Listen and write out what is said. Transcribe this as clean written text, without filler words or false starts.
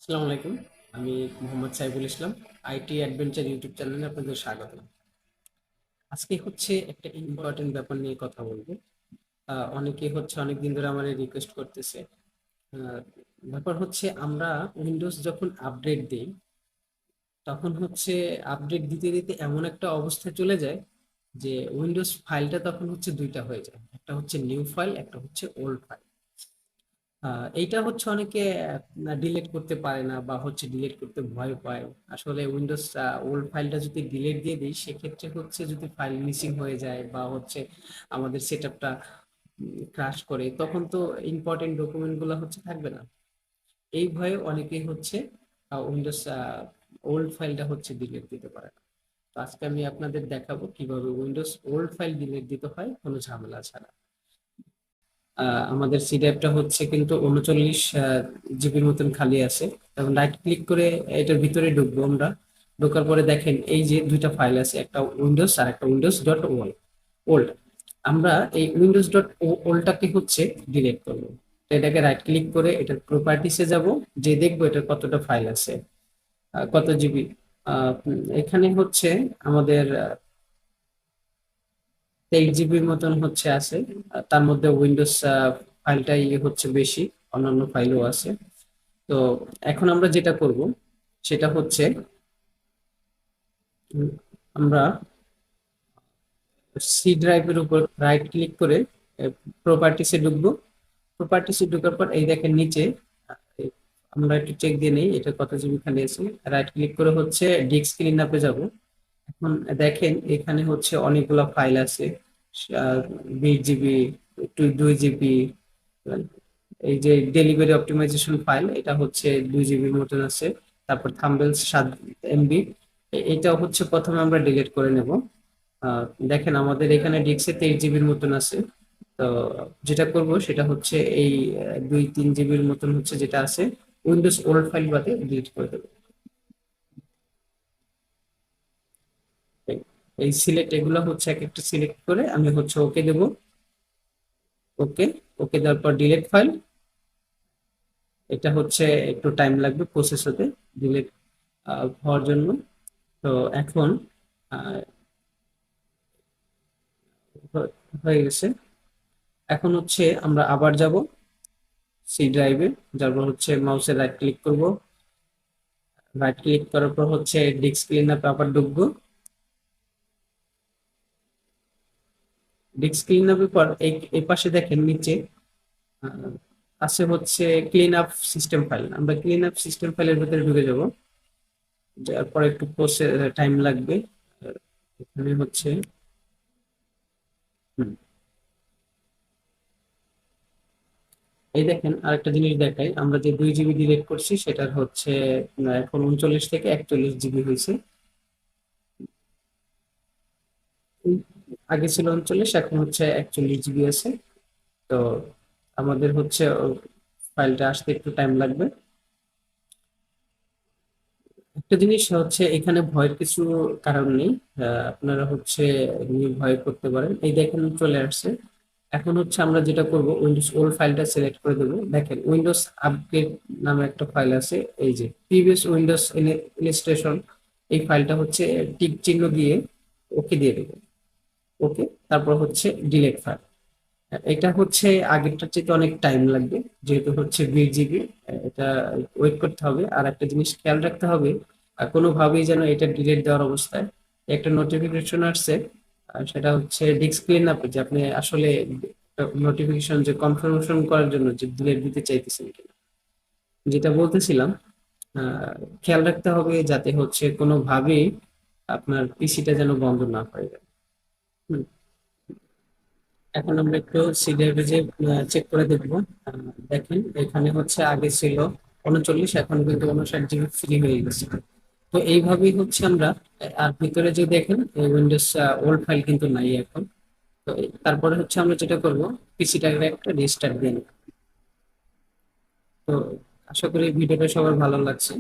আসসালামু আলাইকুম। আমি Mohammad Saiful Islam. IT adventure YouTube চ্যানেলে আপনাদের স্বাগত। আজকে হচ্ছে একটা ইম্পর্টেন্ট ব্যাপার নিয়ে কথা বলবো। অনেকে হচ্ছে অনেকদিন ধরে আমার রিকোয়েস্ট করতেছে। আহ, ব্যাপার হচ্ছে আমরা উইন্ডোজ যখন আপডেট দিই, তখন হচ্ছে আপডেট দিতে দিতে এমন একটা অবস্থায় চলে যায় যে উইন্ডোজ ফাইলটা তখন হচ্ছে দুইটা হয়ে যায়, একটা হচ্ছে নিউ ফাইল, একটা হচ্ছে ওল্ড ফাইল। এইটা হচ্ছে অনেকে ডিলিট করতে পারে না বা হচ্ছে ডিলিট করতে ভয় পায়। আসলে উইন্ডোজ ওল্ড ফাইলটা যদি ডিলিট দিয়ে দিই, সেক্ষেত্রে হচ্ছে যদি ফাইল মিসিং হয়ে যায় বা হচ্ছে আমাদের সেটআপটা ক্রাশ করে, তখন তো ইম্পর্টেন্ট ডকুমেন্ট গুলো হচ্ছে থাকবে না। এই ভয়ে অনেকেই হচ্ছে উইন্ডোজ ওল্ড ফাইলটা হচ্ছে ডিলিট দিতে পারে না। তো আজকে আমি আপনাদের দেখাবো কিভাবে উইন্ডোজ ওল্ড ফাইল ডিলিট দিতে হয় কোনো ঝামেলা ছাড়া। আমাদের সি ড্রাইভটা হচ্ছে কিন্তু 39 জিবির মতন খালি আছে। এবং রাইট ক্লিক করে এটার ভিতরে ঢুকবো আমরা। ঢোকার পরে দেখেন এই যে দুইটা ফাইল আছে, একটা উইন্ডোজ আর একটা উইন্ডোজ ডট ওল্ড। আমরা এই উইন্ডোজ ডট ওল্ডটাকে হচ্ছে ডিলিট করবো। তো এটাকে রাইট ক্লিক করে এটার প্রপার্টিসে যাব, যে দেখবো এটার কতটা ফাইল আছে, কত জিবি। এখানে হচ্ছে আমাদের 23 জিবির মতন হচ্ছে আছে। তার মধ্যে উইন্ডোজ ফাইলটাই হচ্ছে বেশি, অন্যান্য ফাইলও আছে। তো এখন আমরা যেটা করব সেটা হচ্ছে উম, আমরা সি ড্রাইভের উপর রাইট ক্লিক করে প্রপার্টিসে ঢুকবো। প্রপার্টিসে ঢোকার পর এই দেখেন নিচে, এই আমরা একটু চেক দিয়ে নেই এটা কত জিবি খালি আছে। রাইট ক্লিক করে হচ্ছে ডিস্ক ক্লিন আপে যাব। এখন দেখেন এখানে হচ্ছে অনেকগুলো ফাইল আছে। 20 জিবি, 2 জিবি। এই যে ডেলিভারি অপটিমাইজেশন ফাইল, এটা হচ্ছে 2 জিবির মতন আছে। তারপর থাম্বনেলস 7 MB। এটা হচ্ছে প্রথমে আমরা ডিলিট করে নেব। দেখেন আমাদের এখানে ডিস্কে 23 জিবির মতন আছে। তো যেটা করব সেটা হচ্ছে এই 2-3 জিবির মতন হচ্ছে যেটা আছে উইন্ডোজ ওল্ড ফাইল বাদে ডিলিট করে দেবো। এই সিলেক্ট এগুলো হচ্ছে এক একটা সিলেক্ট করে আমি হচ্ছে ওকে দেব। ওকে, ওকে দেওয়ার পর ডিলিট ফাইল। এটা হচ্ছে একটু টাইম লাগবে প্রসেস হতে, ডিলিট হওয়ার জন্য। তো এখন আহ, হয়ে গেছে। এখন হচ্ছে আমরা আবার যাব সি ড্রাইভে। যারপর হচ্ছে মাউসে রাইট ক্লিক করব। রাইট ক্লিক করার পর হচ্ছে ডিস্ক ক্লিন আপে আবার ঢুকবো। ডিস্ক ক্লিন আপের পর এই এই পাশে দেখেন নিচে আহ, আছে হচ্ছে ক্লিন আপ সিস্টেম ফাইল। আমরা ক্লিন আপ সিস্টেম ফাইলের ভিতরে ঢুকে যাব। যার পর একটু প্রসেস টাইম লাগবে। এখানে হচ্ছে হুম, এই দেখেন আরেকটা জিনিস দেখাই, আমরা যে 2 জিবি ডিলিট করছি সেটার হচ্ছে এখন 39 থেকে 41 জিবি হয়েছে। উম, আগে ছিল 39, এখন হচ্ছে 41 জিবি আছে। তো আমাদের হচ্ছে ফাইলটা আসতে একটু টাইম লাগবে। একটা জিনিস হচ্ছে এখানে ভয়ের কিছু কারণ নেই। আপনারা হচ্ছে ভয় করতে পারেন। এই দেখেন চলে আসছে। এখন হচ্ছে আমরা যেটা করব উইন্ডোজ ওল্ড ফাইলটা সিলেক্ট করে দেবো। দেখেন উইন্ডোজ আপগ্রেড নামে একটা ফাইল আছে, এই যে প্রিভিয়াস উইন্ডোজ ইনস্টলেশন। এই ফাইলটা হচ্ছে টিক চিহ্ন দিয়ে ওকে দিয়ে দেবো। ওকে, তারপর হচ্ছে ডিলিট ফাইল। এটা হচ্ছে আগেরটার চেয়ে অনেক টাইম লাগবে, যেহেতু হচ্ছে 20 জিবি। এটা ওয়েট করতে হবে। আর একটা জিনিস খেয়াল রাখতে হবে, কোনোভাবেই যেন এটা ডিলিট দেওয়ার অবস্থায় একটা নোটিফিকেশন আসছে, সেটা হচ্ছে ডিস্ক ক্লিন আপে, যে আপনি আসলে নোটিফিকেশন যে কনফার্মেশন করার জন্য যে ডিলিট দিতে চাইতেছেন কিনা। যেটা বলতেছিলাম, আহ, খেয়াল রাখতে হবে যাতে হচ্ছে কোনোভাবেই আপনার পিসিটা যেন বন্ধ না হয়ে যায়। হুম। এখন আমরা একটু সিরিয়াল যে চেক করে দেখবো। দেখেন এখানে হচ্ছে আগে ছিল 39, এখন কিন্তু 59 জিবি ফ্রি হয়ে গেছে। তো এইভাবেই হচ্ছে আমরা আর ভিতরে যে দেখেন উইন্ডোজ ওল্ড ফাইল কিন্তু নাই এখন। তো তারপরে হচ্ছে আমরা যেটা করব, পিসিটাকে একটা রিস্টার্ট দিয়ে নেব। তো আশা করি ভিডিওটা সবার ভালো লাগছে।